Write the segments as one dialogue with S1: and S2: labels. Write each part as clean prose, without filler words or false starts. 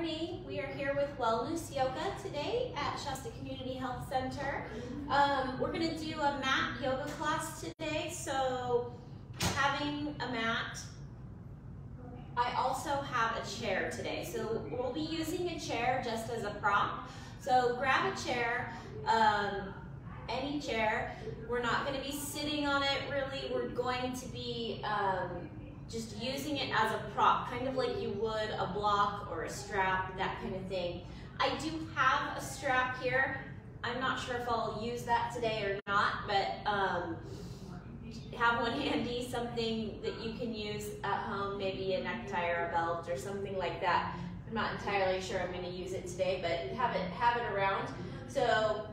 S1: morning. We are here with Wellness Yoga today at Shasta Community Health Center. We're going to do a mat yoga class today, so having a mat. I also have a chair today, so we'll be using a chair just as a prop. So grab a chair, any chair. We're not going to be sitting on it really. We're going to be just using it as a prop, kind of like you would a block or a strap, that kind of thing. I do have a strap here. I'm not sure if I'll use that today or not, but have one handy, something that you can use at home, maybe a necktie or a belt or something like that. I'm not entirely sure I'm going to use it today, but have it around. So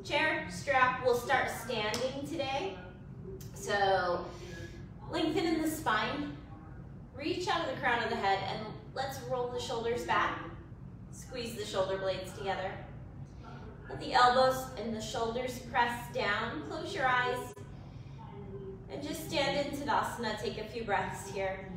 S1: chair, strap, we'll start standing today. So lengthen in the spine, reach out of the crown of the head, and let's roll the shoulders back. Squeeze the shoulder blades together. Let the elbows and the shoulders press down. Close your eyes. And just stand in Tadasana. Take a few breaths here.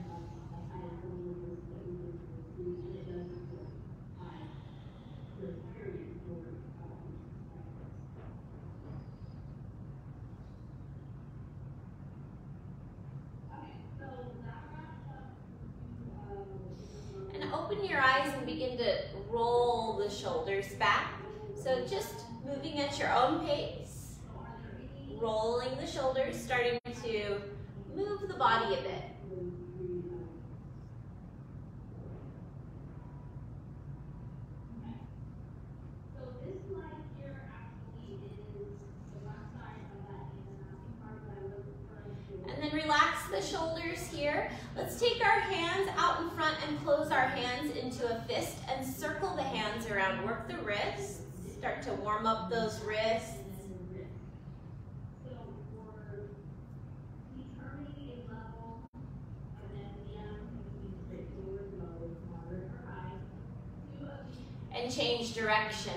S1: And open your eyes and begin to roll the shoulders back. So just moving at your own pace. Rolling the shoulders, starting to move the body a bit. And then relax the shoulders here. Let's take our hands out in front and close our hands into a fist and circle the hands around. Work the wrists. Start to warm up those wrists. And change direction.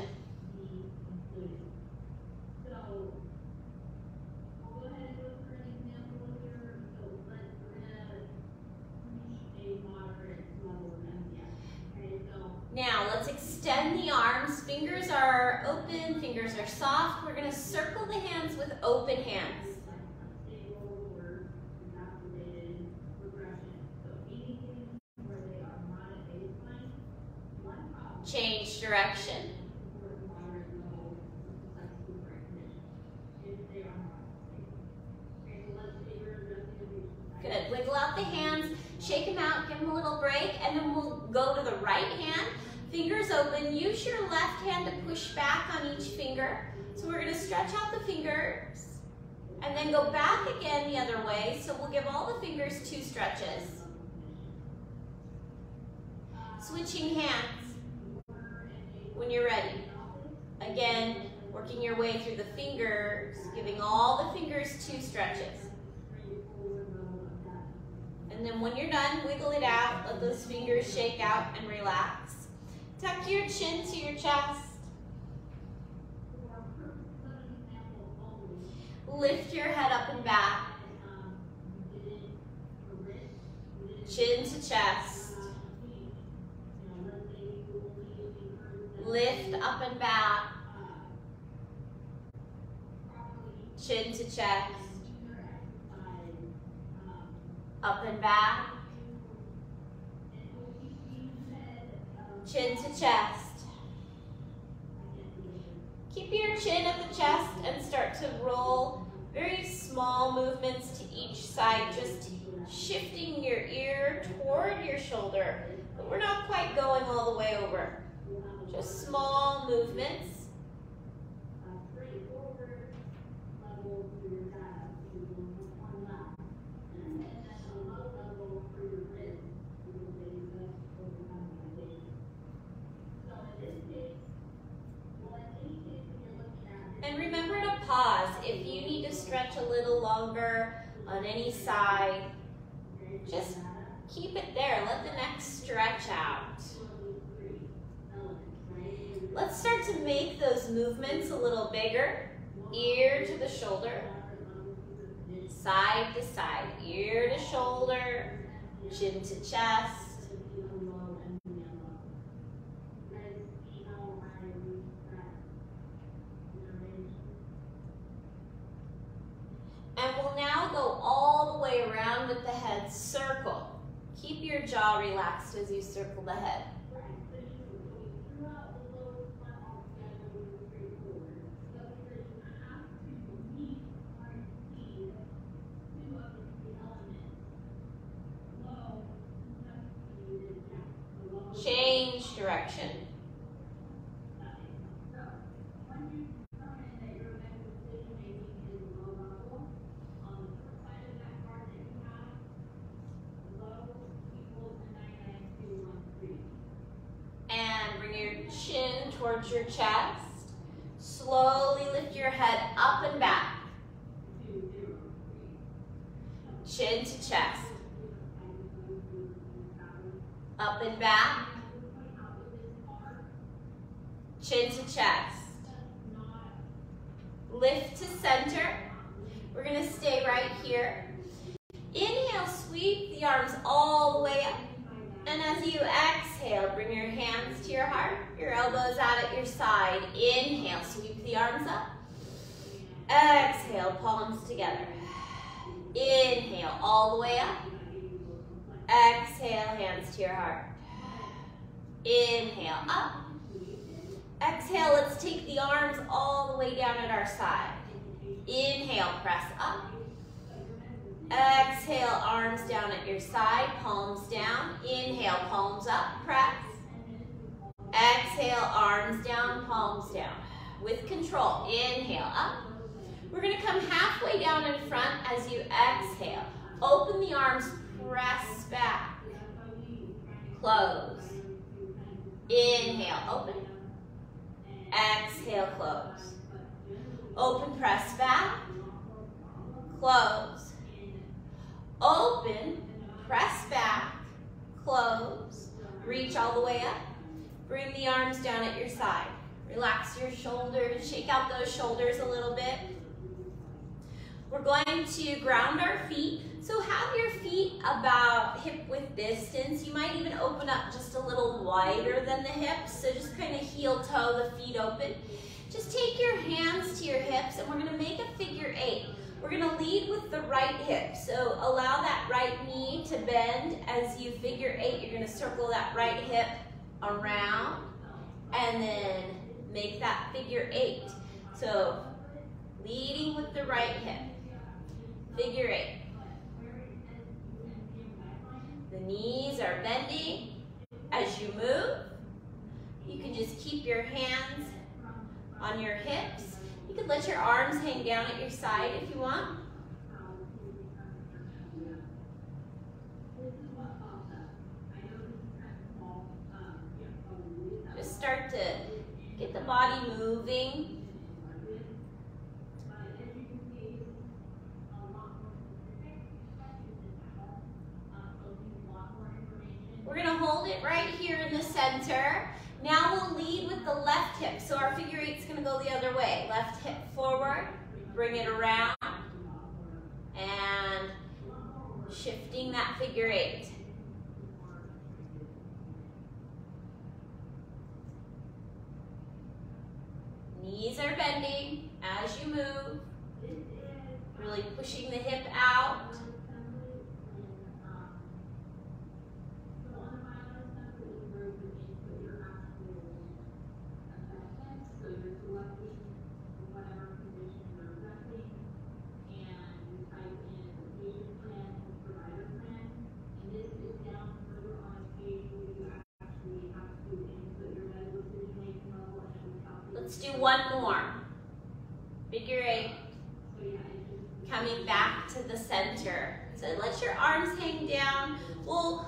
S1: Now let's extend the arms. Fingers are open, fingers are soft. We're going to circle the hands with open hands. Change direction. Good. Wiggle out the hands, shake them out, give them a little break, and then we'll go to the right hand. Fingers open. Use your left hand to push back on each finger. So we're going to stretch out the fingers and then go back again the other way. So we'll give all the fingers 2 stretches. Switching hands when you're ready. Again, working your way through the fingers, giving all the fingers 2 stretches. And then when you're done, wiggle it out, let those fingers shake out and relax. Tuck your chin to your chest. Lift your head up and back. Chin to chest. Lift up and back. Chin to chest. Up and back. Chin to chest. Keep your chin at the chest and start to roll very small movements to each side, just shifting your ear toward your shoulder. But we're not quite going all the way over. Just small movements. And remember to pause if you need to stretch a little longer on any side. Just keep it there. Let the neck stretch out. Let's start to make those movements a little bigger. Ear to the shoulder, side to side, ear to shoulder, chin to chest. with the head, circle. Keep your jaw relaxed as you circle the head. Change direction. And bring your chin towards your chest. Slowly lift your head up and back. Chin to chest. Up and back. Chin to chest. Lift to center. We're going to stay right here. Inhale, sweep the arms all the way up. And as you exhale, bring your hands to your heart, your elbows out at your side. Inhale, sweep the arms up. Exhale, palms together. Inhale, all the way up. Exhale, hands to your heart. Inhale, up. Exhale, let's take the arms all the way down at our side. Inhale, press up. Exhale, arms down at your side, palms down. Inhale, palms up, press. Exhale, arms down, palms down. With control, inhale, up. We're going to come halfway down in front as you exhale. Open the arms, press back. Close. Inhale, open. Exhale, close. Open, press back. Close. Open, press back, close, reach all the way up, bring the arms down at your side. Relax your shoulders, shake out those shoulders a little bit. We're going to ground our feet, so have your feet about hip-width distance. You might even open up just a little wider than the hips, so just kind of heel-toe the feet open. Just take your hands to your hips, and we're going to make a figure 8. We're going to lead with the right hip, so allow that right knee to bend as you figure 8. You're going to circle that right hip around and then make that figure 8. So leading with the right hip, figure 8. The knees are bending. As you move, you can just keep your hands on your hips. You can let your arms hang down at your side if you want. Just start to get the body moving. We're going to hold it right here in the center. Now we'll lead with the left hip. So our figure 8 is going to go the other way. Left hip forward, bring it around, and shifting that figure 8. Knees are bending as you move, really pushing the hip out. Let's do one more. Figure 8. Coming back to the center. So let your arms hang down. We'll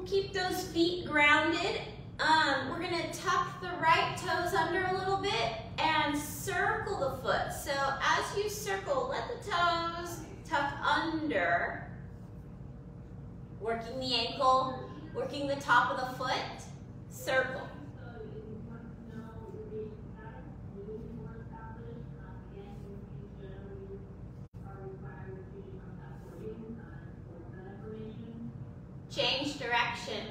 S1: keep those feet grounded. We're going to tuck the right toes under a little bit and circle the foot. So as you circle, let the toes tuck under. Working the ankle, working the top of the foot. Circle. Change direction.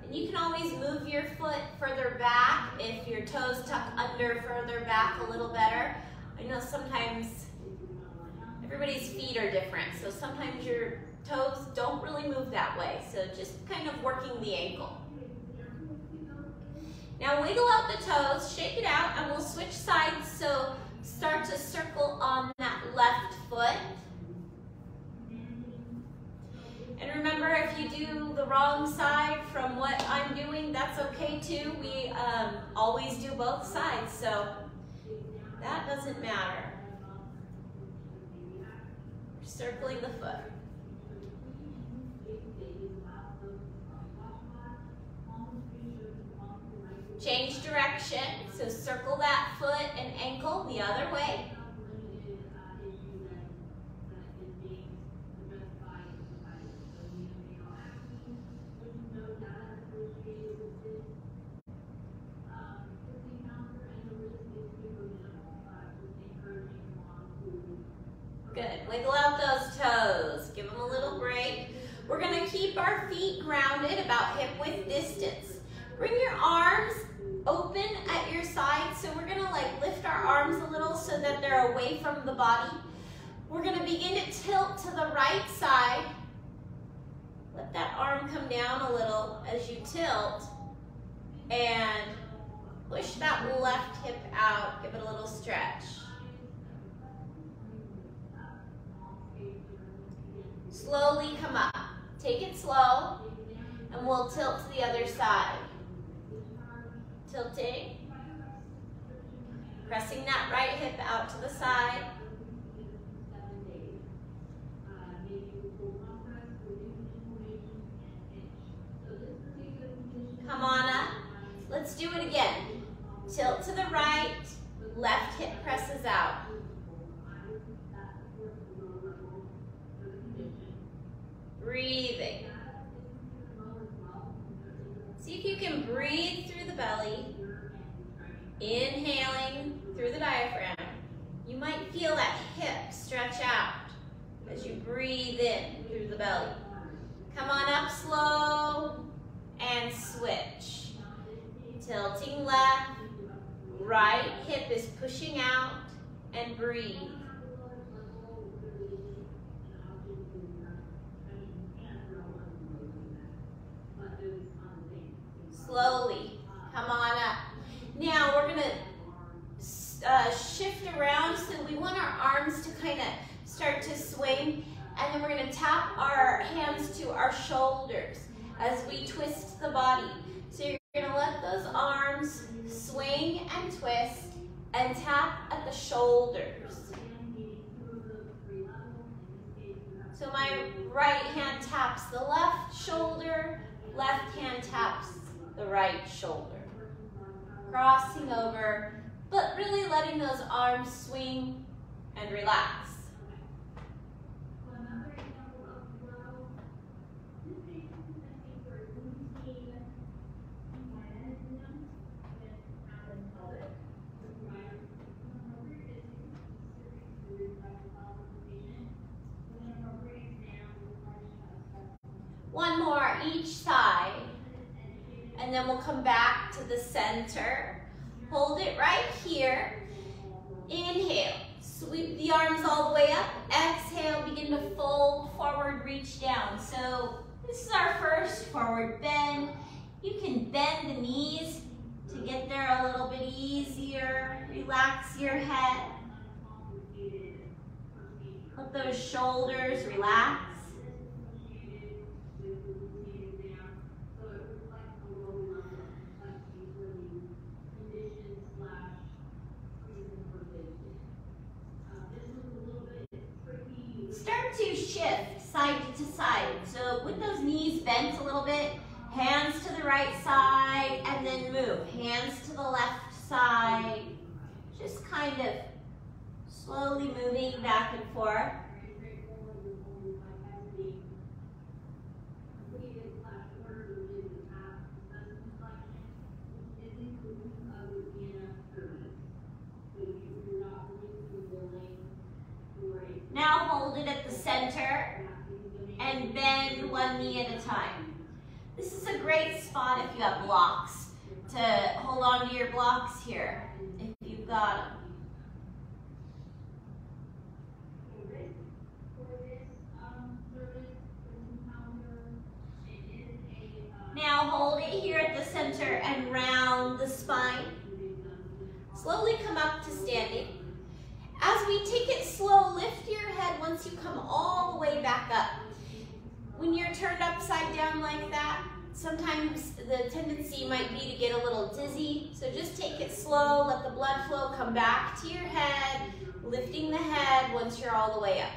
S1: And you can always move move your foot further back. If your toes tuck under further back a little better. I know sometimes everybody's feet are different, so sometimes your toes don't really move that way. So just kind of working the ankle. Now wiggle out the toes, shake it out, and we'll switch sides. So start to circle on that left foot. And remember, if you do the wrong side from what I'm doing, that's okay too. We always do both sides, so that doesn't matter. We're circling the foot. Change direction, so circle that foot and ankle the other way. Good. Wiggle out those toes. Give them a little break. We're going to keep our feet grounded about hip width distance. Bring your arms open at your side. So we're going to lift our arms a little so that they're away from the body. We're going to begin to tilt to the right side. Let that arm come down a little as you tilt. And push that left hip out. Give it a little stretch. Slowly come up. Take it slow, and we'll tilt to the other side. Tilting. Pressing that right hip out to the side. Come on up. Let's do it again. Tilt to the right, left hip presses out. Breathing. See if you can breathe through the belly. Inhaling through the diaphragm. You might feel that hip stretch out as you breathe in through the belly. Come on up slow and switch. Tilting left, right hip is pushing out, and breathe. Slowly, come on up. Now we're gonna shift around, so we want our arms to kind of start to swing, and then we're gonna tap our hands to our shoulders as we twist the body. So you're gonna let those arms swing and twist and tap at the shoulders. So my right hand taps the left shoulder, left hand taps the right shoulder. Crossing over, but really letting those arms swing and relax. One more each side. And then we'll come back to the center. Hold it right here. Inhale. Sweep the arms all the way up. Exhale. Begin to fold forward, reach down. So this is our first forward bend. You can bend the knees to get there a little bit easier. Relax your head. Let those shoulders relax. Start to shift side to side. So with those knees bent a little bit, hands to the right side and then move. Hands to the left side. Just kind of slowly moving back and forth. Now hold it at the center and bend one knee at a time. This is a great spot if you have blocks to hold on to your blocks here, if you've got them. Now hold it here at the center and round the spine. Slowly come up to standing. As we take it slow, lift your head once you come all the way back up. When you're turned upside down like that, sometimes the tendency might be to get a little dizzy. So just take it slow, let the blood flow come back to your head, lifting the head once you're all the way up.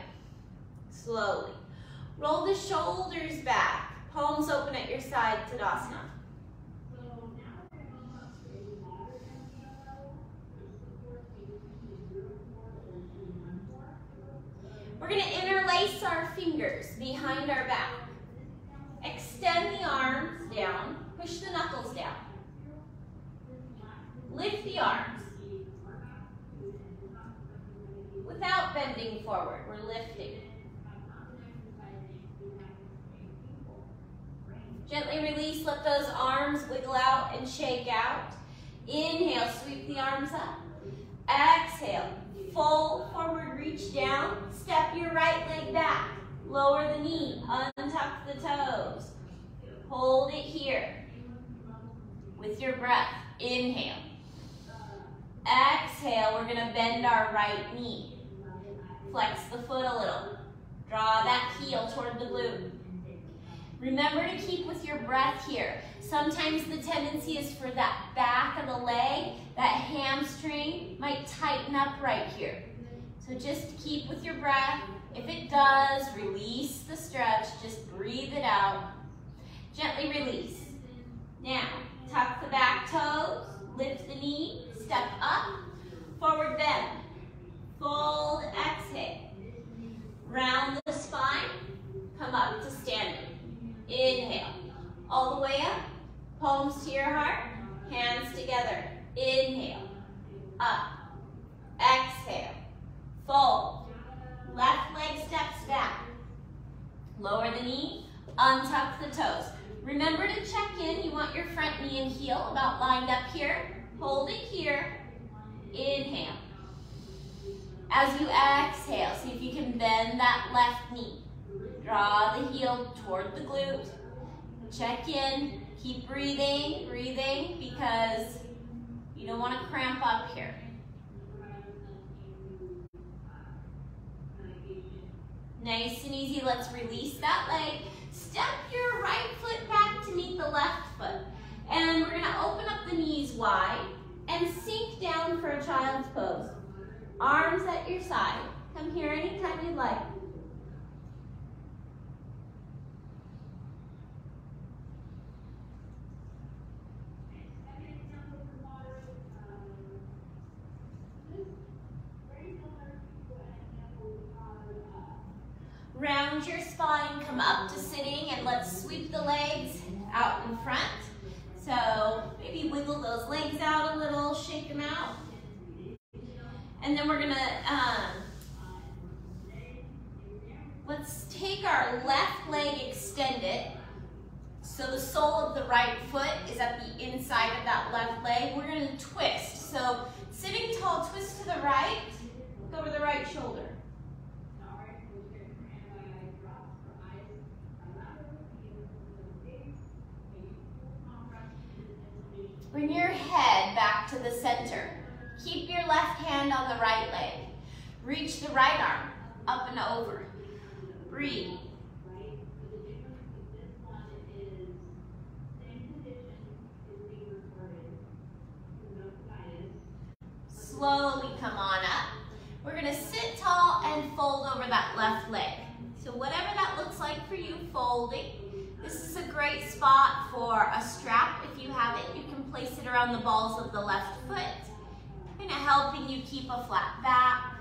S1: Slowly. Roll the shoulders back. Palms open at your side, Tadasana. We're going to interlace our fingers behind our back. Extend the arms down. Push the knuckles down. Lift the arms. Without bending forward, we're lifting. Gently release, let those arms wiggle out and shake out. Inhale, sweep the arms up. Exhale, fold forward, reach down. Step your right leg back. Lower the knee, untuck the toes. Hold it here with your breath. Inhale. Exhale, we're gonna bend our right knee. Flex the foot a little. Draw that heel toward the glute. Remember to keep with your breath here. Sometimes the tendency is for that back of the leg, that hamstring might tighten up right here. So just keep with your breath. If it does, release the stretch. Just breathe it out. Gently release. Now, tuck the back toes, lift the knee, step up, forward bend. Fold, exhale. Round the spine, come up to standing. Inhale, all the way up, palms to your heart, hands together. Inhale, up, exhale, fold. Left leg steps back. Lower the knee, untuck the toes. Remember to check in. You want your front knee and heel about lined up here. Hold it here. Inhale. As you exhale, see if you can bend that left knee. Draw the heel toward the glute. Check in. Keep breathing, because you don't want to cramp up here. Nice and easy. Let's release that leg. Step your right foot back to meet the left foot. And we're going to open up the knees wide and sink down for a child's pose. Arms at your side. Come here anytime you'd like. Round your spine, come up to sitting, and let's sweep the legs out in front. So maybe wiggle those legs out a little, shake them out. And then we're gonna, let's take our left leg extended. So the sole of the right foot is at the inside of that left leg. We're gonna twist. So sitting tall, twist to the right, look over the right shoulder. Bring your head back to the center. Keep your left hand on the right leg. Reach the right arm up and over. Breathe. Slowly come on up. We're going to sit tall and fold over that left leg. So whatever that looks like for you, folding. This is a great spot for a strap. If you have it, you can place it around the balls of the left foot, kind of helping you keep a flat back.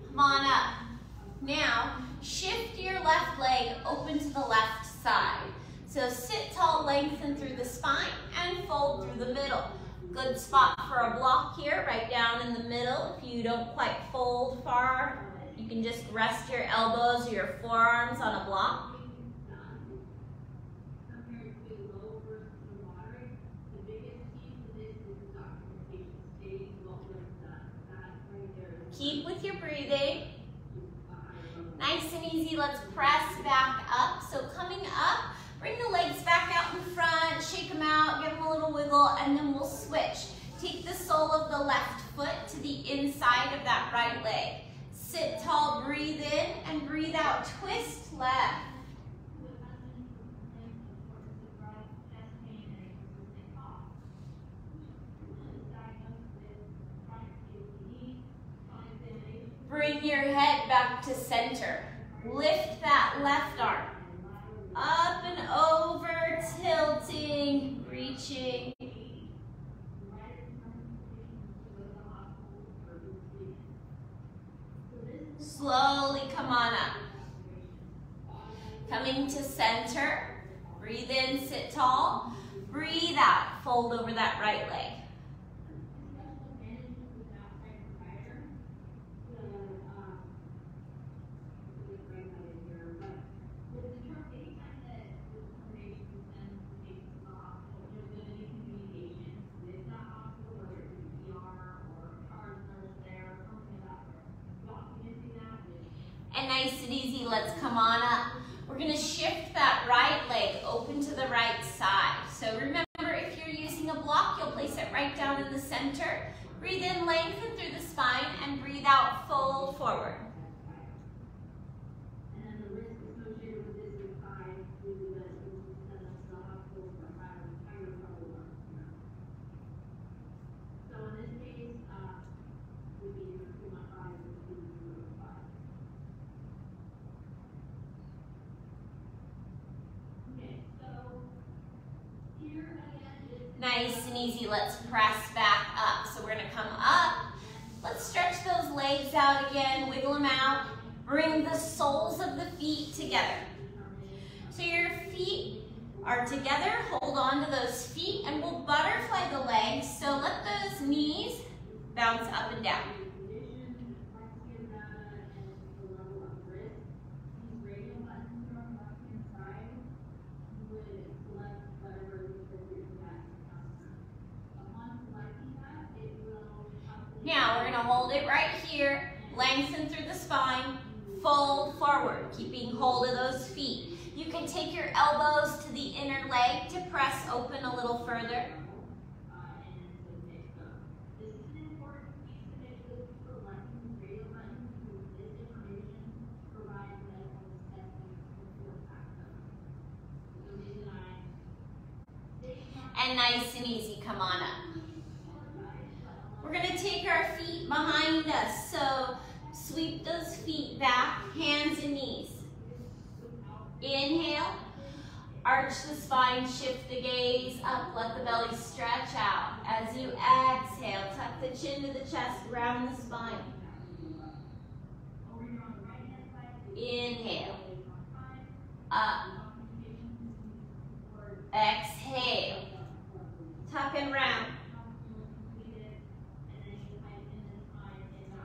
S1: Come on up. Now, shift your left leg open to the left side. So sit tall, lengthen through the spine, and fold through the middle. Good spot for a block here, right down in the middle. If you don't quite fold far, you can just rest your elbows or your forearms on a block. Keep with your breathing. Nice and easy, let's press back up. So coming up, bring the legs back out in front, shake them out, give them a little wiggle, and then we'll switch. Take the sole of the left foot to the inside of that right leg. Sit tall, breathe in, and breathe out, twist left. Bring your head back to center. Lift that left arm. Up and over, tilting, reaching. Slowly come on up. Coming to center. Breathe in, sit tall. Breathe out, fold over that right leg. And nice and easy, let's come on up. We're gonna shift that right leg open to the right side. So remember, if you're using a block, you'll place it right down in the center. Breathe in, lengthen through the spine, and breathe out, fold forward. Nice and easy, let's press back up. So we're gonna come up. Let's stretch those legs out again, wiggle them out. Bring the soles of the feet together. So your feet are together, hold on to those feet, and we'll butterfly the legs. So let those knees bounce up and down. Now we're gonna hold it right here, lengthen through the spine, fold forward, keeping hold of those feet. You can take your elbows to the inner leg to press open a little further. And nice and easy, come on up. We're gonna take our feet behind us, so sweep those feet back, hands and knees. Inhale, arch the spine, shift the gaze up, let the belly stretch out. As you exhale, tuck the chin to the chest, round the spine. Inhale, up, exhale, tuck and round.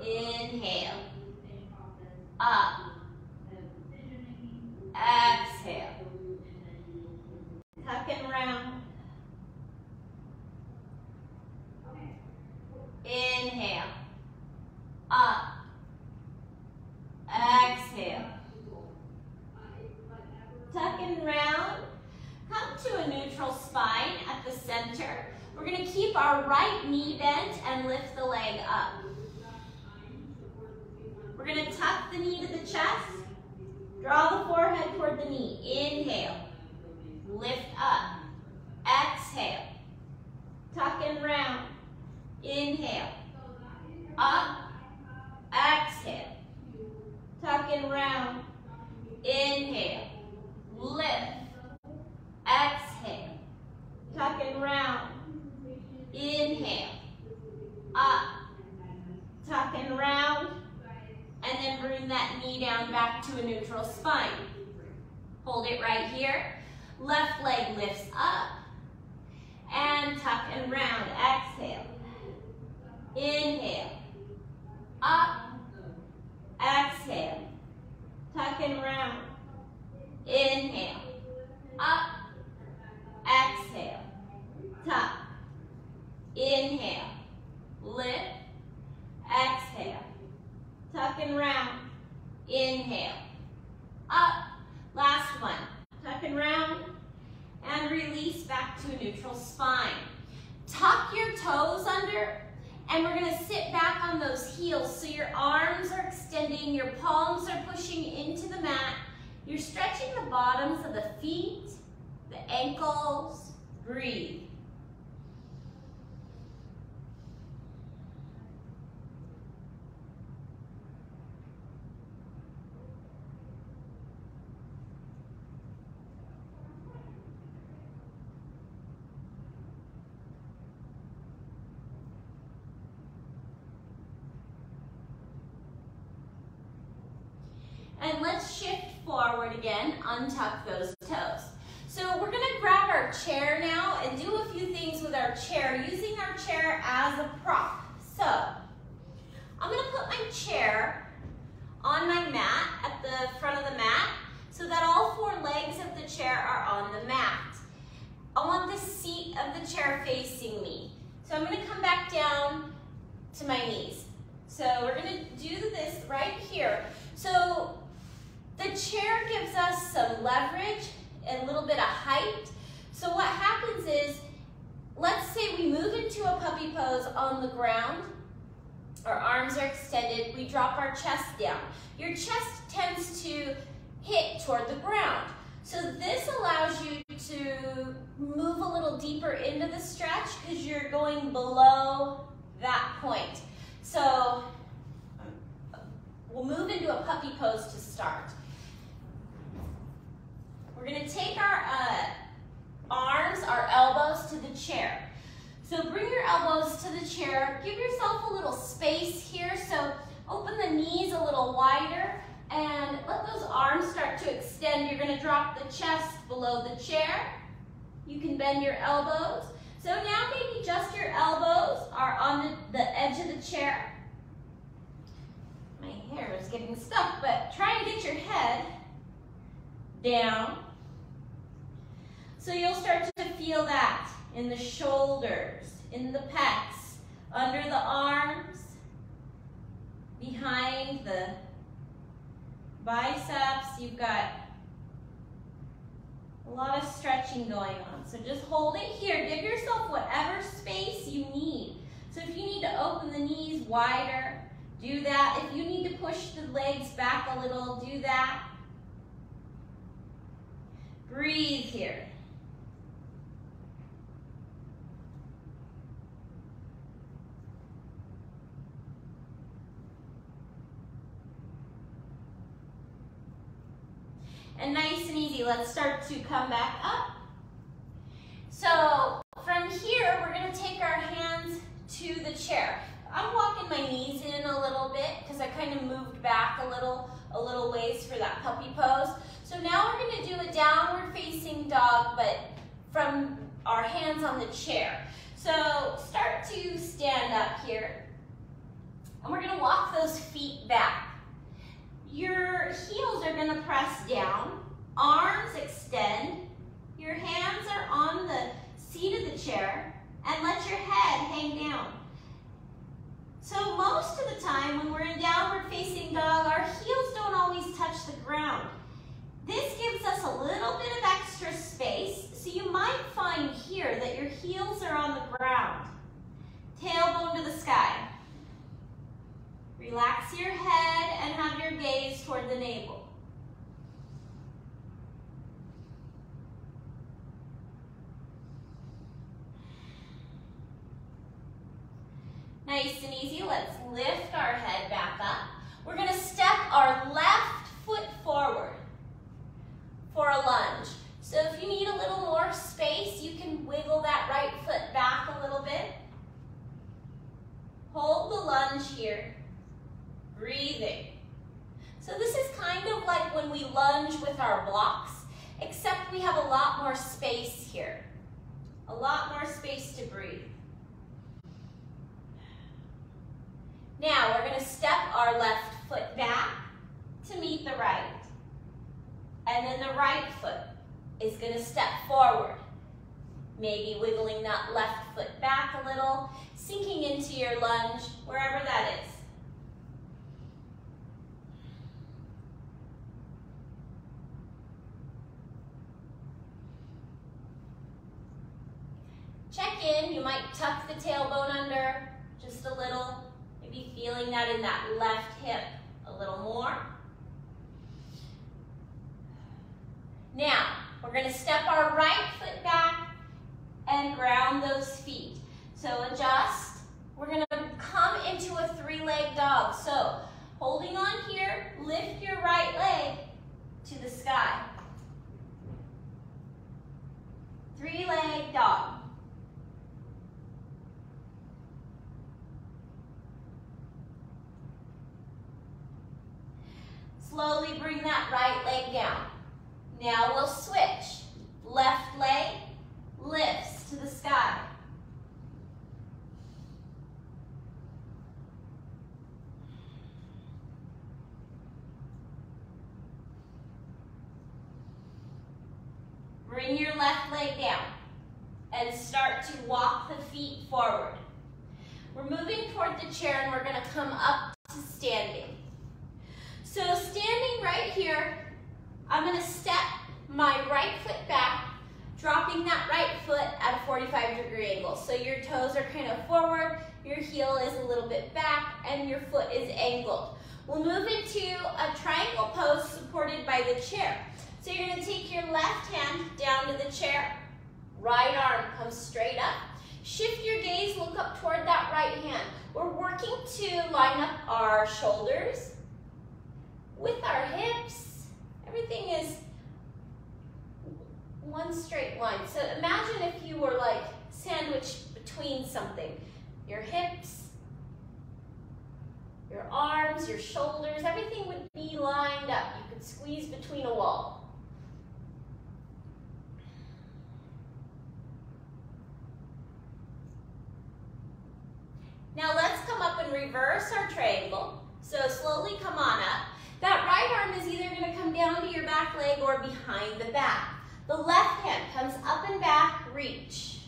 S1: Inhale, up, exhale, tuck and round. Inhale, up, exhale, tuck and round. Come to a neutral spine at the center. We're going to keep our right knee bent and lift the leg up. We're going to tuck the knee to the chest, draw the forehead toward the knee. Inhale, lift up, exhale, tuck and round. Inhale, up, exhale, tuck and round. Inhale, lift, exhale, tuck and round. Inhale, up, tuck and round. And then bring that knee down back to a neutral spine. Hold it right here. Left leg lifts up. And tuck and round. Exhale. Inhale. Up. Exhale. Tuck and round. Inhale. Up. Exhale. Tuck. Inhale. Lift. Exhale. Tuck and round. Inhale. Up. Last one. Tuck and round. And release back to a neutral spine. Tuck your toes under, and we're going to sit back on those heels so your arms are extending, your palms are pushing into the mat. You're stretching the bottoms of the feet, the ankles. Breathe. And let's shift forward again, untuck those toes. So we're gonna grab our chair now and do a few things with our chair, using our chair as a prop. So, I'm gonna put my chair on my mat, at the front of the mat, so that all four legs of the chair are on the mat. I want the seat of the chair facing me. So I'm gonna come back down to my knees. So we're gonna do this right here. So, the chair gives us some leverage and a little bit of height. So what happens is, let's say we move into a puppy pose on the ground, our arms are extended, we drop our chest down. Your chest tends to hit toward the ground. So this allows you to move a little deeper into the stretch because you're going below that point. So we'll move into a puppy pose to start. We're going to take our arms, our elbows to the chair. So bring your elbows to the chair. Give yourself a little space here. So open the knees a little wider and let those arms start to extend. You're going to drop the chest below the chair. You can bend your elbows. So now maybe just your elbows are on the edge of the chair. My hair is getting stuck, but try and get your head down. So you'll start to feel that in the shoulders, in the pecs, under the arms, behind the biceps. You've got a lot of stretching going on. So just hold it here. Give yourself whatever space you need. So if you need to open the knees wider, do that. If you need to push the legs back a little, do that. Breathe here. And nice and easy, let's start to come back up. So from here, we're gonna take our hands to the chair. I'm walking my knees in a little bit because I kind of moved back a little ways for that puppy pose. So now we're gonna do a downward facing dog, but from our hands on the chair. So start to stand up here. And we're gonna walk those feet back. Your heels are gonna press down, arms extend, your hands are on the seat of the chair, and let your head hang down. So most of the time when we're in downward facing dog, our heels don't always touch the ground. This gives us a little bit of extra space, so you might find here that your heels are on the ground. Tailbone to the sky. Relax your head and have your gaze toward the navel. Nice and easy, let's lift our head back up. We're gonna step our left foot forward for a lunge. So if you need a little more space, you can wiggle that right foot back a little bit. Hold the lunge here. Breathing. So this is kind of like when we lunge with our blocks, except we have a lot more space here. A lot more space to breathe. Now we're going to step our left foot back to meet the right. And then the right foot is going to step forward. Maybe wiggling that left foot back a little, sinking into your lunge, wherever that is. Check in, you might tuck the tailbone under just a little, maybe feeling that in that left hip a little more. Now, we're going to step our right foot back and ground those feet. So adjust. We're going to come into a three-leg dog. So holding on here, lift your right leg to the sky. Three-leg dog. Slowly bring that right leg down. Now we'll switch. Left leg lifts to the sky. Bring your left leg down and start to walk the feet forward. We're moving toward the chair and we're going to come up to standing. So standing right here, I'm going to step my right foot back, dropping that right foot at a 45-degree angle. So your toes are kind of forward, your heel is a little bit back, and your foot is angled. We'll move into a triangle pose supported by the chair. So you're going to take your left hand down to the chair, right arm comes straight up. Shift your gaze, look up toward that right hand. We're working to line up our shoulders with our hips. Everything is one straight line. So imagine if you were like sandwiched between something. Your hips, your arms, your shoulders, everything would be lined up. You could squeeze between a wall. Now let's come up and reverse our triangle. So slowly come on up. That right arm is either going to come down to your back leg or behind the back. The left hand comes up and back, reach.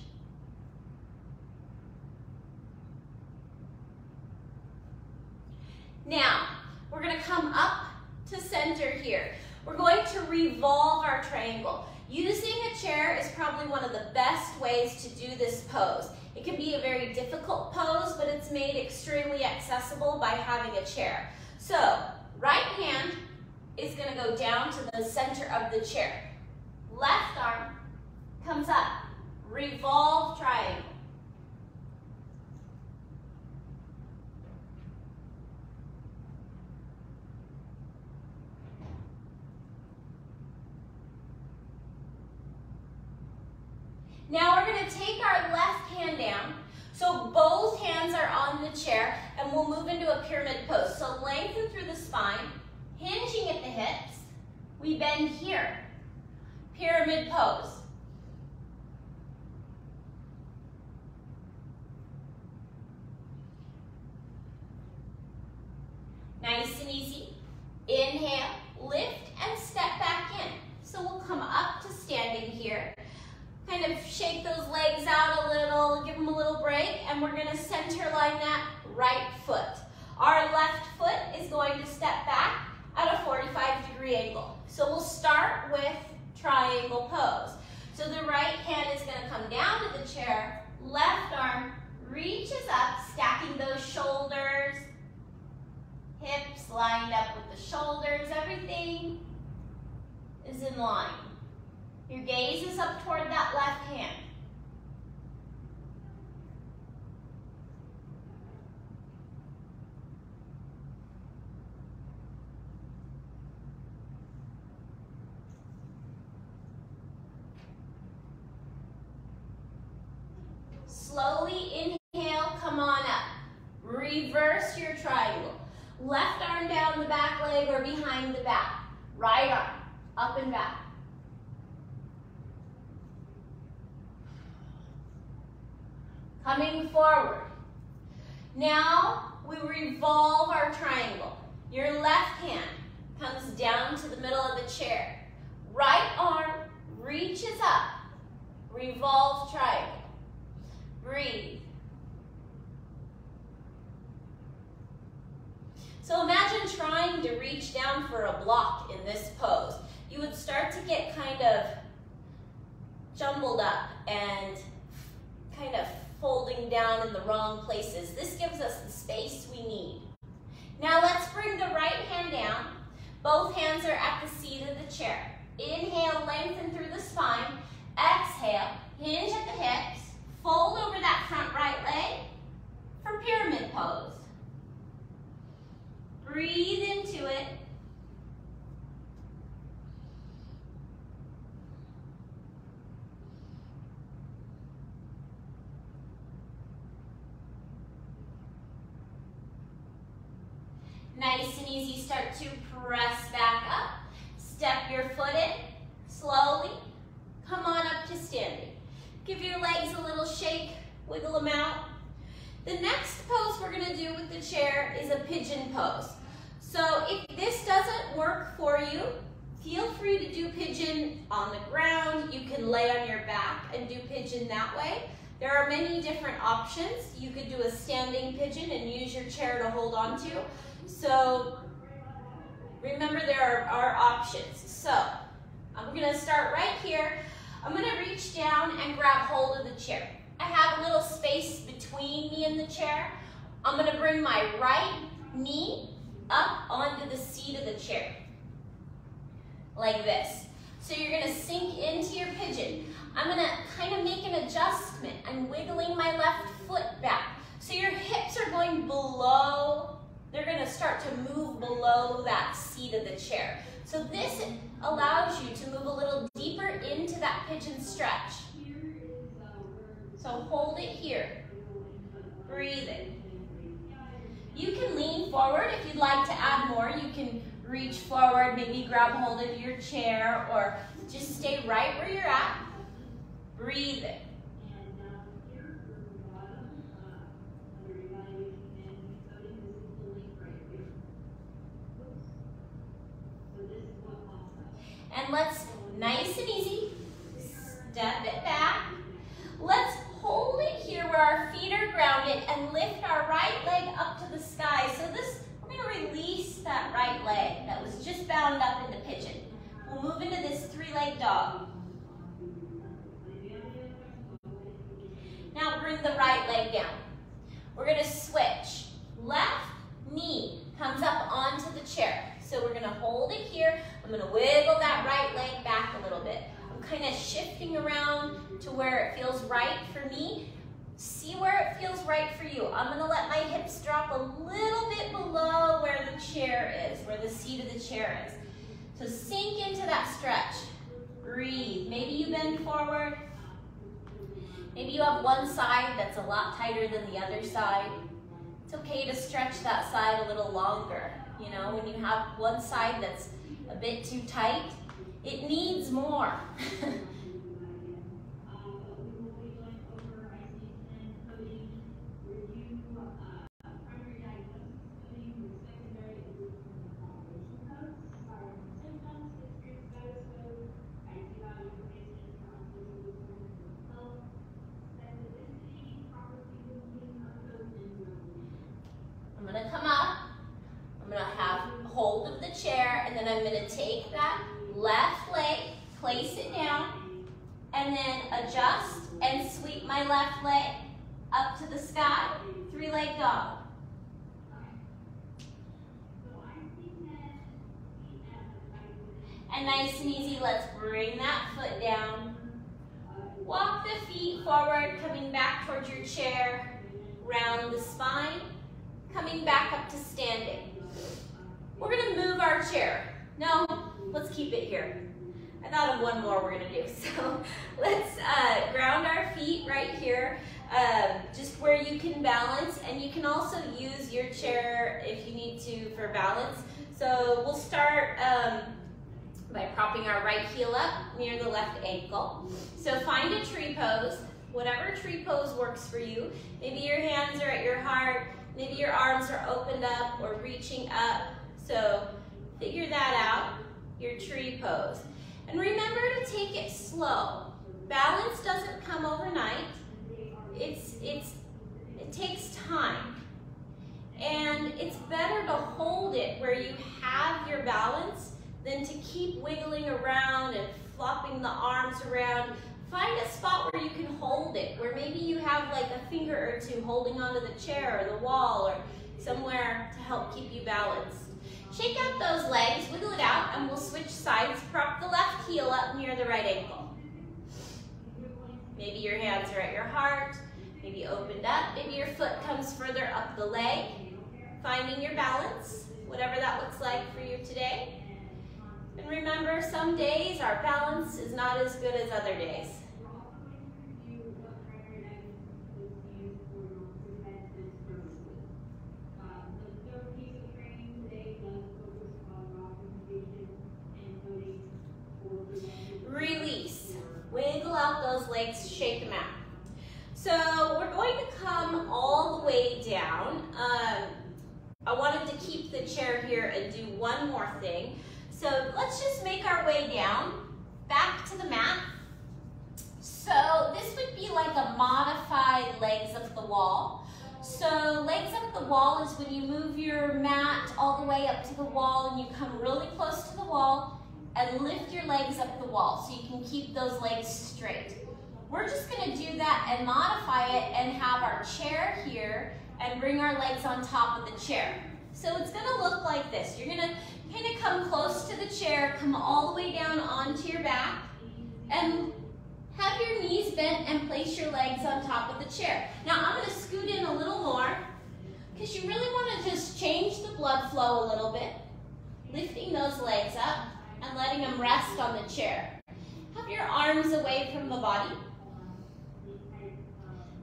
S1: Now, we're going to come up to center here. We're going to revolve our triangle. Using a chair is probably one of the best ways to do this pose. It can be a very difficult pose, but it's made extremely accessible by having a chair. So, right hand is going to go down to the center of the chair. Left arm comes up. Revolve triangle. Now we're going to take our left hand down. So both hands are on the chair and we'll move into a pyramid pose. So lengthen through the spine, hinging at the hips. We bend here. Pyramid pose. Nice and easy. Inhale, lift, and step back in. So we'll come up to standing here. Kind of shake those legs out a little, give them a little break, and we're going to center line that right foot. Our left foot is going to step back at a 45-degree angle. So we'll start with triangle pose. So the right hand is going to come down to the chair, left arm reaches up, stacking those shoulders, hips lined up with the shoulders, everything is in line. Your gaze is up toward that left hand. Slowly inhale, come on up. Reverse your triangle. Left arm down the back leg or behind the back. Right arm, up and back. coming forward. Now we revolve our triangle. Your left hand comes down to the middle of the chair. Right arm reaches up. Revolve triangle. Breathe. So imagine trying to reach down for a block in this pose. You would start to get kind of jumbled up and kind of folding down in the wrong places. This gives us the space we need. Now let's bring the right hand down. Both hands are at the seat of the chair. Inhale, lengthen through the spine. Exhale, hinge at the hips. Fold over that front right leg for pyramid pose. Breathe into it. Nice and easy, start to press back up. Step your foot in, slowly. Come on up to standing. Give your legs a little shake, wiggle them out. The next pose we're gonna do with the chair is a pigeon pose. So if this doesn't work for you, feel free to do pigeon on the ground. You can lay on your back and do pigeon that way. There are many different options. You could do a standing pigeon and use your chair to hold on to. So remember there are options. So I'm gonna start right here. I'm gonna reach down and grab hold of the chair. I have a little space between me and the chair. I'm gonna bring my right knee up onto the seat of the chair, like this. So you're gonna sink into your pigeon. I'm gonna kind of make an adjustment. I'm wiggling my left foot back. So your hips are going below, they're gonna start to move below that seat of the chair. So this allows you to move a little deeper into that pigeon stretch. So hold it here. Breathe in. You can lean forward if you'd like to add more. You can reach forward, maybe grab hold of your chair, or just stay right where you're at. Breathe in. And let's, nice and easy, step it back. Let's hold it here where our feet are grounded and lift our right leg up to the sky. So this, we're gonna release that right leg that was just bound up into pigeon. We'll move into this three-leg dog. Now bring the right leg down. We're gonna switch. Left knee comes up onto the chair. So we're gonna hold it here. I'm gonna wiggle that right leg back a little bit. I'm kind of shifting around to where it feels right for me. See where it feels right for you. I'm gonna let my hips drop a little bit below where the chair is, where the seat of the chair is. So sink into that stretch. Breathe. Maybe you bend forward. Maybe you have one side that's a lot tighter than the other side. It's okay to stretch that side a little longer. You know, when you have one side that's a bit too tight, it needs more. I'm gonna come up. I'm gonna have hold of the chair, and then I'm gonna take that left leg, place it down, and then adjust and sweep my left leg up to the sky, three-leg dog. And nice and easy, let's bring that foot down. Walk the feet forward, coming back towards your chair, round the spine, coming back up to standing. We're gonna move our chair. No, let's keep it here. I thought of one more we're gonna do. So let's ground our feet right here, just where you can balance, and you can also use your chair if you need to for balance. So we'll start by propping our right heel up near the left ankle. So find a tree pose. whatever tree pose works for you. Maybe your hands are at your heart, maybe your arms are opened up or reaching up. So figure that out, your tree pose. And remember to take it slow. Balance doesn't come overnight. It takes time. And it's better to hold it where you have your balance than to keep wiggling around and flopping the arms around. Find a spot where you can hold it, where maybe you have like a finger or two holding onto the chair or the wall or somewhere to help keep you balanced. Shake out those legs, wiggle it out, and we'll switch sides. Prop the left heel up near the right ankle. Maybe your hands are at your heart, maybe opened up, maybe your foot comes further up the leg. Finding your balance, whatever that looks like for you today. And remember, some days our balance is not as good as other days. Release. Wiggle out those legs, shake them out. So we're going to come all the way down. I wanted to keep the chair here and do one more thing. So let's just make our way down, back to the mat. So this would be like a modified legs up the wall. So legs up the wall is when you move your mat all the way up to the wall and you come really close to the wall and lift your legs up the wall so you can keep those legs straight. We're just going to do that and modify it and have our chair here and bring our legs on top of the chair. So it's going to look like this. You're going to kind of come close to the chair, come all the way down onto your back, and have your knees bent and place your legs on top of the chair. Now I'm going to scoot in a little more because you really want to just change the blood flow a little bit, lifting those legs up and letting them rest on the chair. Have your arms away from the body.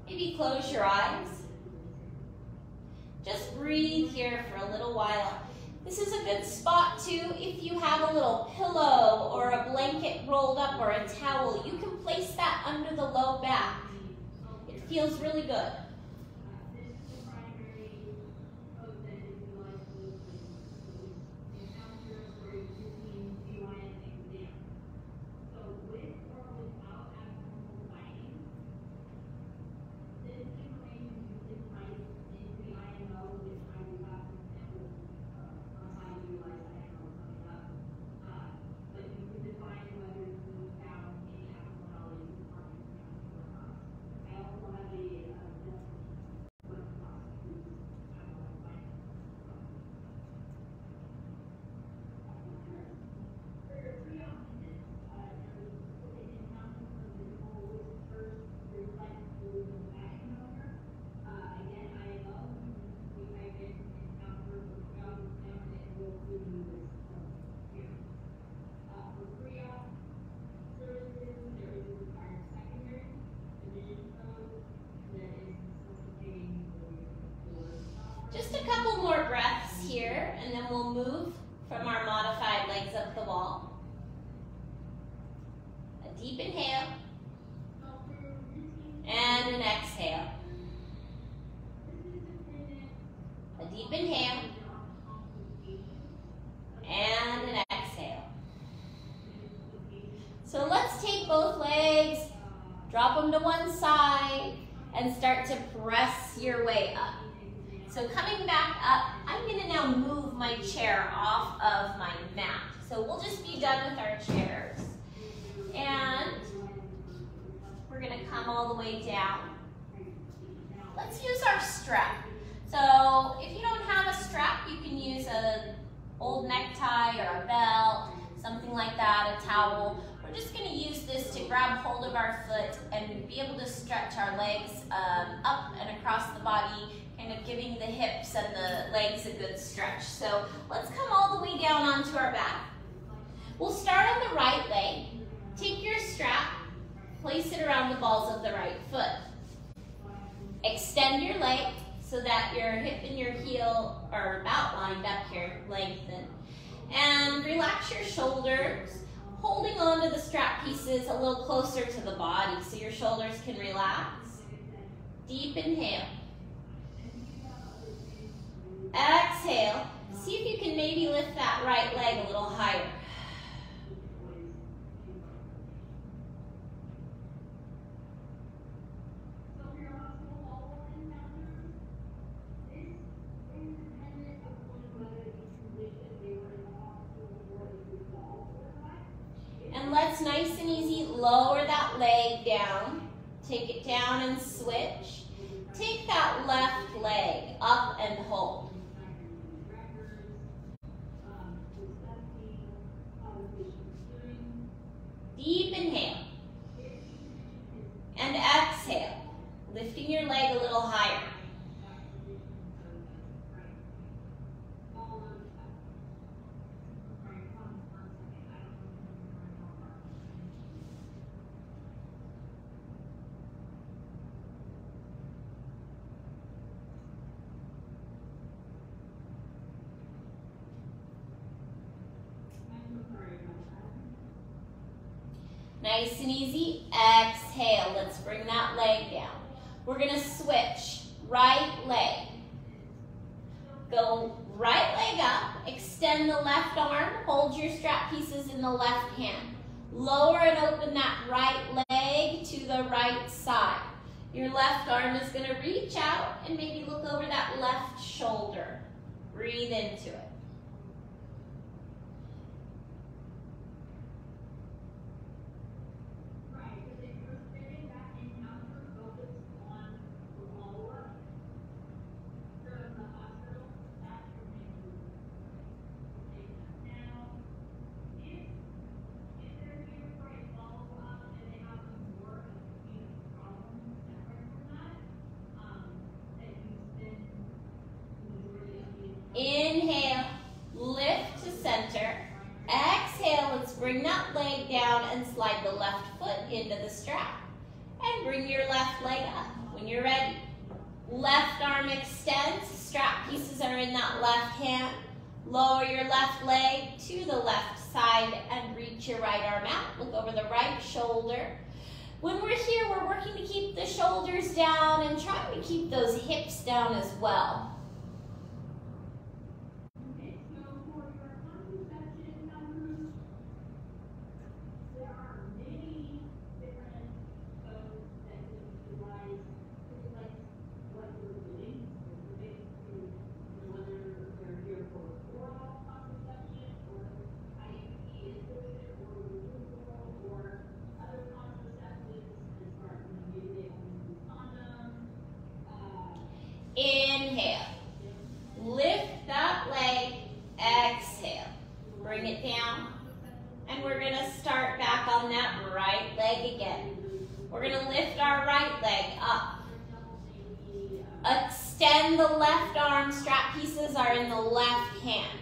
S1: Maybe close your eyes. Just breathe here for a little while. This is a good spot too if you have a little pillow or a blanket rolled up or a towel. You can place that under the low back. It feels really good. Just a couple more breaths here, and then we'll move from our modified legs up the wall. A deep inhale, and an exhale. A deep inhale, and an exhale. So let's take both legs, drop them to one side, and start to press your way up. So coming back up, I'm going to now move my chair off of my mat. So we'll just be done with our chairs. And we're going to come all the way down. Let's use our strap. So if you don't have a strap, you can use an old necktie or a belt, something like that, a towel. We're just going to use this to grab hold of our foot and be able to stretch our legs up and across the body, kind of giving the hips and the legs a good stretch. So let's come all the way down onto our back. We'll start on the right leg. Take your strap, place it around the balls of the right foot. Extend your leg so that your hip and your heel are about lined up here, lengthen. And relax your shoulders. holding on to the strap pieces a little closer to the body so your shoulders can relax. Deep inhale. Exhale. See if you can maybe lift that right leg a little higher. And let's nice and easy lower that leg down. Take it down and switch. Take that left leg up and hold. Deep inhale. And exhale, lifting your leg a little higher. Nice and easy. Exhale. Let's bring that leg down. We're going to switch. Right leg. Go right leg up. Extend the left arm. Hold your strap pieces in the left hand. Lower and open that right leg to the right side. Your left arm is going to reach out and maybe look over that left shoulder. Breathe into it. Inhale, lift to center. Exhale, let's bring that leg down and slide the left foot into the strap. And bring your left leg up when you're ready. Left arm extends, strap pieces are in that left hand. Lower your left leg to the left side and reach your right arm out. Look over the right shoulder. When we're here, we're working to keep the shoulders down and trying to keep those hips down as well. Inhale, lift that leg, exhale, bring it down, and we're going to start back on that right leg again. We're going to lift our right leg up. Extend the left arm, strap pieces are in the left hand.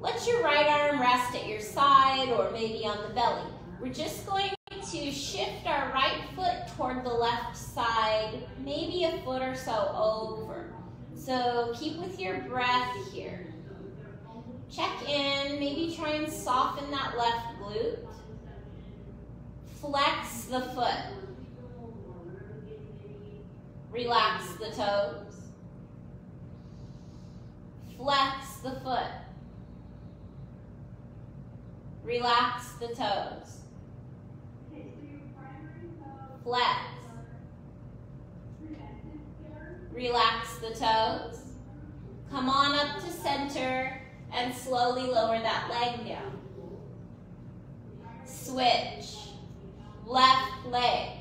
S1: Let your right arm rest at your side or maybe on the belly. We're just going to shift our right foot toward the left side, maybe a foot or so over. So keep with your breath here. Check in, maybe try and soften that left glute. Flex the foot. Relax the toes. Flex the foot. Relax the toes. Flex. Relax the toes. Come on up to center and slowly lower that leg down. Switch. Left leg.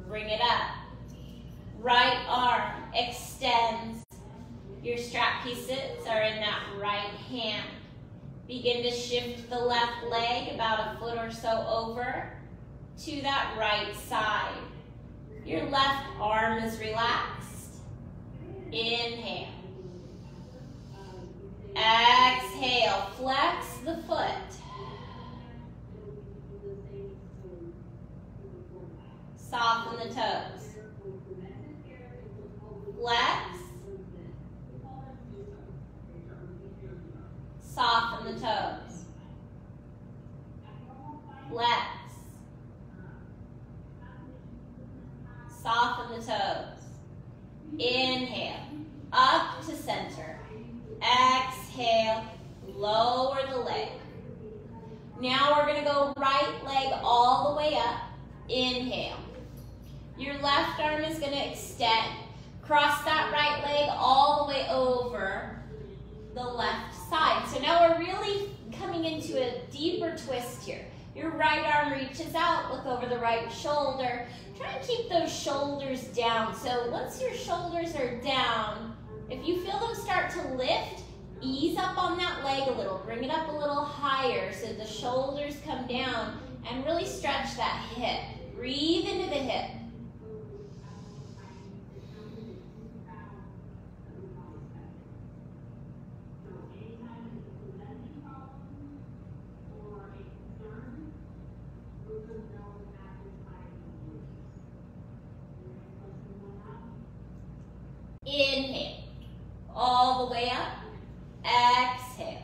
S1: Bring it up. Right arm extends. Your strap pieces are in that right hand. Begin to shift the left leg about a foot or so over to that right side. Your left arm is relaxed. Inhale. Exhale, flex the foot. Soften the toes. Flex. Soften the toes. flex. Soften the toes. Inhale, up to center. Exhale, lower the leg. Now we're going to go right leg all the way up. Inhale. Your left arm is going to extend. Cross that right leg all the way over the left side. So now we're really coming into a deeper twist here. Your right arm reaches out, look over the right shoulder. Try and keep those shoulders down. So once your shoulders are down, if you feel them start to lift, ease up on that leg a little. Bring it up a little higher so the shoulders come down and really stretch that hip. Breathe into the hip. Inhale, all the way up. Exhale,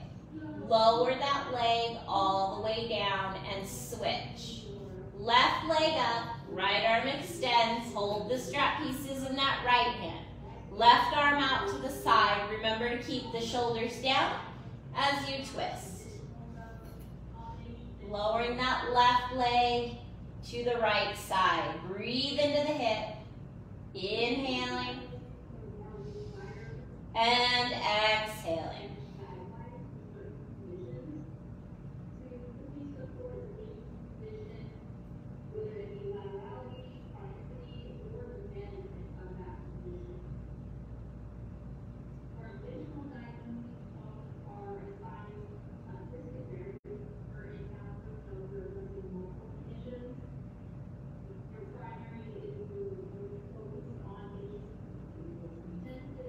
S1: lower that leg all the way down and switch. Left leg up, right arm extends. Hold the strap pieces in that right hand. Left arm out to the side. Remember to keep the shoulders down as you twist. Lowering that left leg to the right side. Breathe into the hip. Inhaling. And exhaling.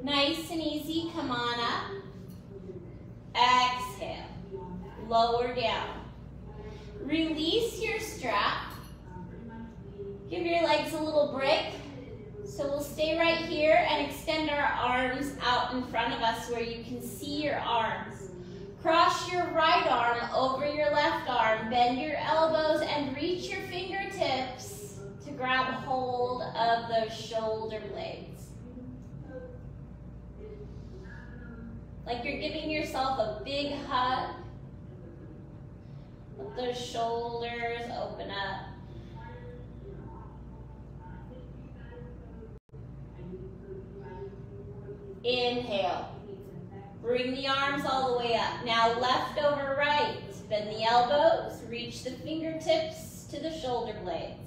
S1: Nice and easy, come on up. Exhale, lower down. Release your strap. Give your legs a little break. So we'll stay right here and extend our arms out in front of us where you can see your arms. Cross your right arm over your left arm. Bend your elbows and reach your fingertips to grab hold of those shoulder blades. Like you're giving yourself a big hug. Let those shoulders open up. Inhale. Bring the arms all the way up. Now left over right. Bend the elbows. Reach the fingertips to the shoulder blades.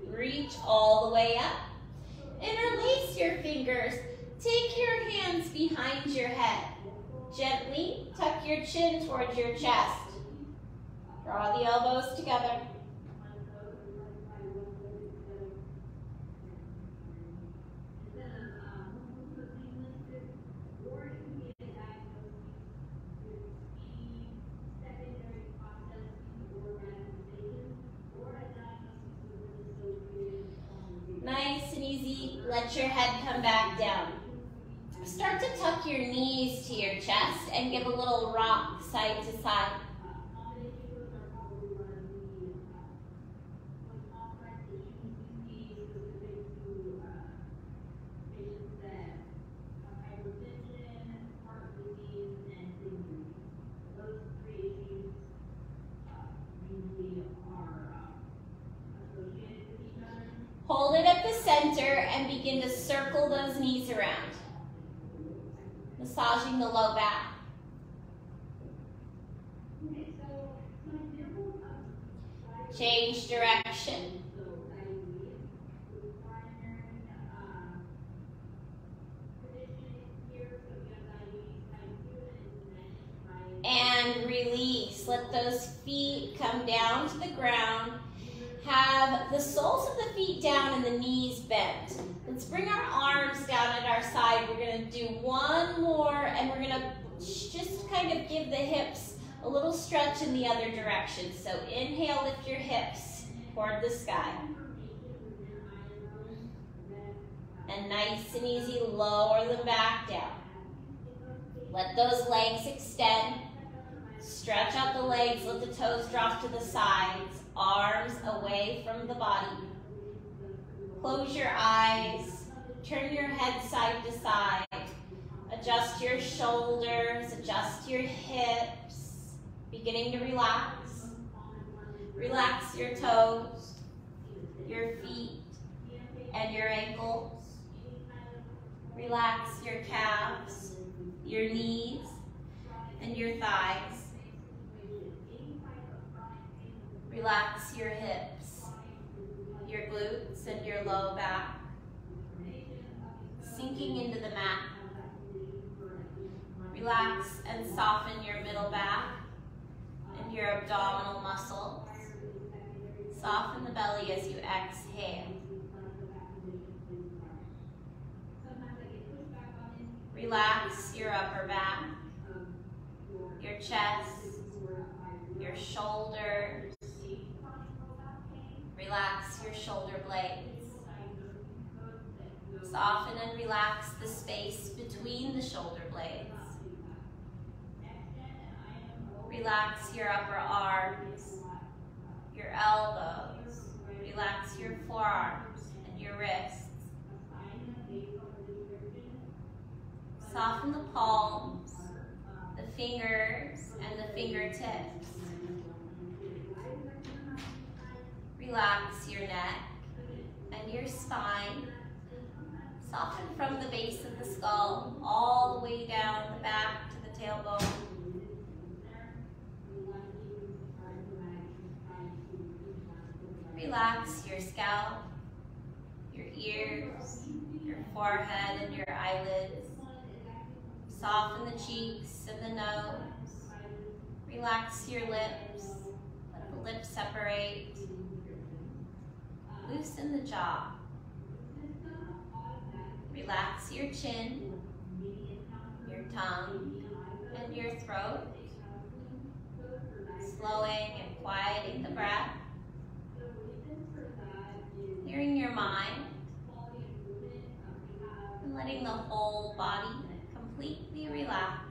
S1: Reach all the way up. Interlace your fingers. Take your hands behind your head. Gently tuck your chin towards your chest. Draw the elbows together. Nice and easy. Let your head come back down. Start to tuck your knees to your chest and give a little rock side to side. Hold it at the center and begin to circle those knees around. Massaging the low back. Change direction. And release. Let those feet come down to the ground. Have the soles of the feet down and the knees bent. Let's bring our arms down at our side. We're going to do one more and we're going to just kind of give the hips A little stretch in the other direction. So inhale, lift your hips toward the sky. And nice and easy, lower them back down. Let those legs extend. Stretch out the legs, let the toes drop to the sides. Arms away from the body. Close your eyes. Turn your head side to side. Adjust your shoulders, adjust your hips. Beginning to relax. Relax your toes, your feet, and your ankles. Relax your calves, your knees, and your thighs. Relax your hips, your glutes, and your low back. Sinking into the mat. Relax and soften your middle back and your abdominal muscles. Soften the belly as you exhale. Relax your upper back, your chest, your shoulders. Relax your shoulder blades. Soften and relax the space between the shoulder blades. Relax your upper arms, your elbows. Relax your forearms and your wrists. Soften the palms, the fingers, and the fingertips. Relax your neck and your spine. Soften from the base of the skull all the way down the back to the tailbone. Relax your scalp, your ears, your forehead, and your eyelids. Soften the cheeks and the nose. Relax your lips. Let the lips separate. Loosen the jaw. Relax your chin, your tongue, and your throat. Slowing and quieting the breath. Clearing your mind. And letting the whole body completely relax.